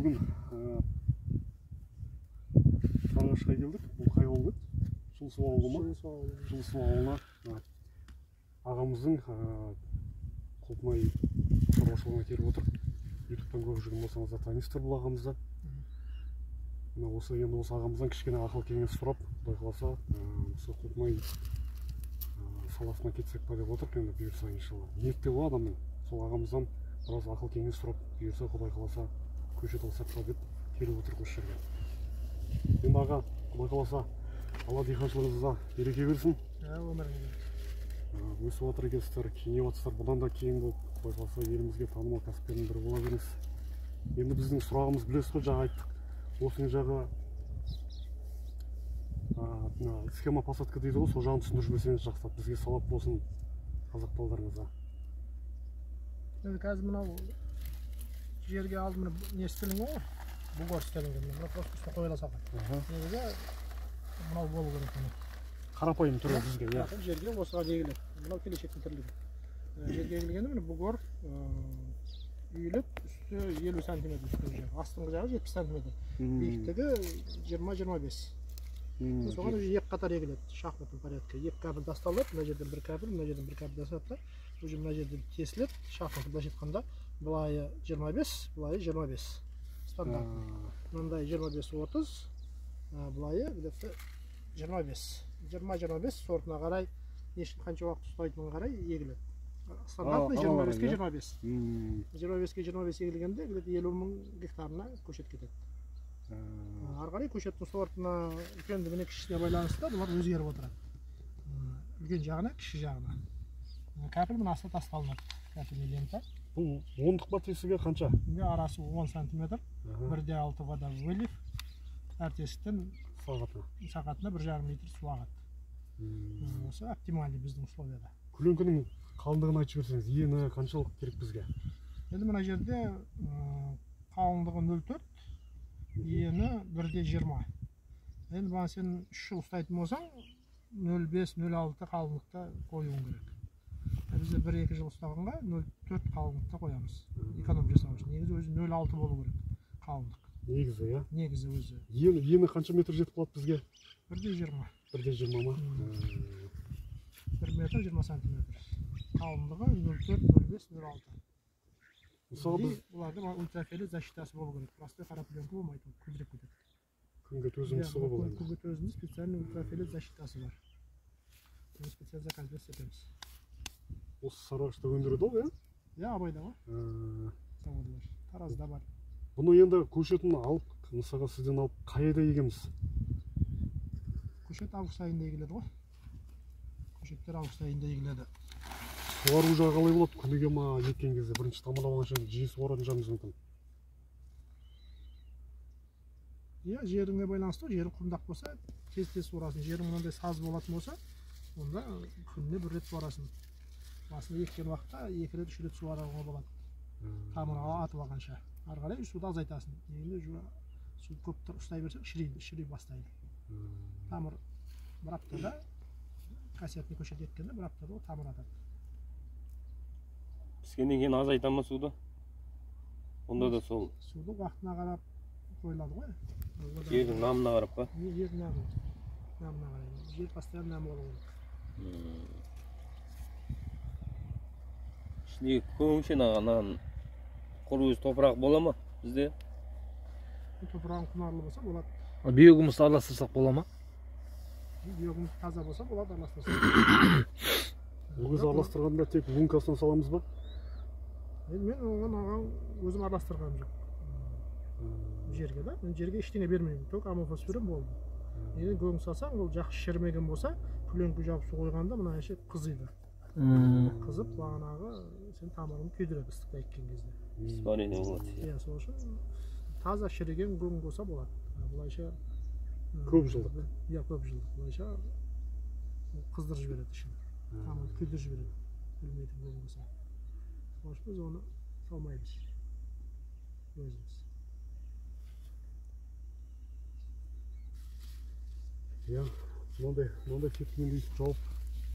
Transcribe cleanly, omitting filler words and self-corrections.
Бүгін Сарыағашқа келдік. Бұл қай ауыл еді? Жылысу ауылы ма? Жылысу ауылына ағамыздың құлпынай шаруашылығына келіп отыр. Ютубтан көріп жүрген болсаңыздар танисыздар бұл ағамызды. Осы ағамыздан кішкене ақыл кеңес сұрап, Құдай қаласа, осы құлпынай саласына кетсек па деп отыр. Енді бұйырса иншалла. Ниетте бар адамның. Сол ағамыздан біраз ақыл кеңес сұрап, бұйырса Құдай қаласа көшет алсақ па деп келіп отыр осы жерге. Енді аға, Құдай қаласа, Алла диқаншылығыңызға береке берсін. Өсіп отыр екенсіздер, кеңейіп жатсыздар. Бұдан да кейін болып, Құдай қаласа, елімізге танымал кәсіпкердің бірі бола бересіз. Енді біздің сұрағымыз білесіз ғой, жаңа айттық. Осының жағы схема посадка дейді ғой, сол жағын түсіндіріп жіберсеңіз жақсылап, бізге сауап болсын қазақ балаларыңызға. Енді қазір мынау жерге алдым не істелін ғой, бұлғар істелінген, мынау просто үстіне қойыла салған. Негізі мынау болу керек. Қарапайым түрі бізге, иә. Жерге осыған егіледі. Мынау келешектің тірлігі. Жерге егілгенде міне бұлғар үйіліп, үсті 50 сантиметр үстіне жер. Астыңғы жағы 70 сантиметр. Биіктігі 20-25. Соған екі қатар егіледі, шахматтың порядка. Екі кабель тасталып, мына жерден бір кабель, мына жерден бір кабель тасталып, уже мына жерден кесіліп, шахмат былайша айтқанда, былайы 25, былайы 25. Стандарт. Мынандай 25-30, былайы 25. 20-25 сортына қарай, қанша уақыт ұстайтынын қарай егіледі. Стандартный 25-25. 25-25 егілгенде 50 мың гектарына көшет кетеді. Арғарай көшеттің сортына үлкендігіне кішісіне байланысты бұлар өзгеріп отырады. Үлкен жағына, кіші жағына. Кәпіл мына астына тасталынады. Кәпіл лента. Бұл ондық ба тесігі қанша? Арасы 10 сантиметр. 1,6 вода вылив. Әр тесіктен сағатына 1,5 литр су ағады. Осы оптимальный біздің условияда. Көлеңкенің қалыңдығын айтып жіберсеңіз, ені қаншалық керек бізге? Енді мына жерде қалыңдығы 0,4, ені 1,20. Енді баған сен 3 жыл ұстайтын болсаң, 0,5-0,6 қалыңдықта қойуың керек. Бізде 1-2 жыл ұстағанға 0,4 қалыңдықта қоямыз. Эконом жасау үшін. Негізі өзі 0,6 болу керек қалыңдық. Негізі, иә? Негізі өзі. Ені қанша метр жетіп қалады бізге? 1,20. 1,20 ма? 1 метр 20 сантиметр. Қалыңдығы 0,4-0,5-0,6. Бұларды ультрафиолет защитасы болу керек. Простой қара пленка болмайды, күлдіреп кетеді. Күнге төзімдісі ғой бұл енді. Күнге төзімді специальный ультрафиолет защитасы бар. Оны специально заказ етеміз. Осы Сарыағашта өндіреді ғой, иә? Иә, Абайда ғой. Заводы бар. Таразда бар. Бұны енді көшетін алып, мысалға сізден алып, қай айда егеміз? Көшет август айында егіледі ғой. Көшеттер август айында егіледі. Суару жағы қалай болады? Күніге ма еккен кезде бірінші тамыр алғанша жиі суаратын жағымыз мүмкін. Иә, жеріңе байланысты, жері құмдақ болса, тез-тез суарасын. Жерің мынандай саз болатын болса, онда күніне 1 рет суарасын. Басында еккен уақытта 2 рет, 3 рет суаруға болады. Тамыр атып алғанша. Ары қарай суды азайтасың. Енді су көп ұстай берсең, шірей бастайды. Тамыр бір аптада, қасиетіне көшет еткенде бір аптада тамыр атады. Піскеннен кейін азайтама суды? Онда да сол? Суды уақытына қарап қойылады ғой. Жердің намына қарап па? Жердің намына қарай. Жер постоянно нам болу керек. Ішінде көңшен ағанан құр өз топырақ бола ма бізде? Топырағын құнарлы болса болады. Биогумусты араластырсақ бола ма? Биогумус таза болса болады араластырсақ. Бұл кез араластырғанда тек лункасынан саламыз ба? Мен оған өзім араластырғаным жоқ. Жерге да, мен жерге ештеңе бермеймін. Тек амофос берем болды. Егер көң салсаң, ол жақсы шірімеген болса, пленка жауып су қойғанда мына әше қызиды. Қызып, бағанағы сен тамырын күйдіреді ыстықта еккен кезде. Испарение болады. Иә, сол үшін таза шіріген көң болса болады. Бұлайша көп жылдық. Иә, көп жылдық. Бұлайша қыздырып жібереді ішін. Тамырын күйдіріп жібереді. Білмейтін көң болса. Сол үшін біз оны салмаймыз. Өзіміз. Иә, мынандай тепкенді жауып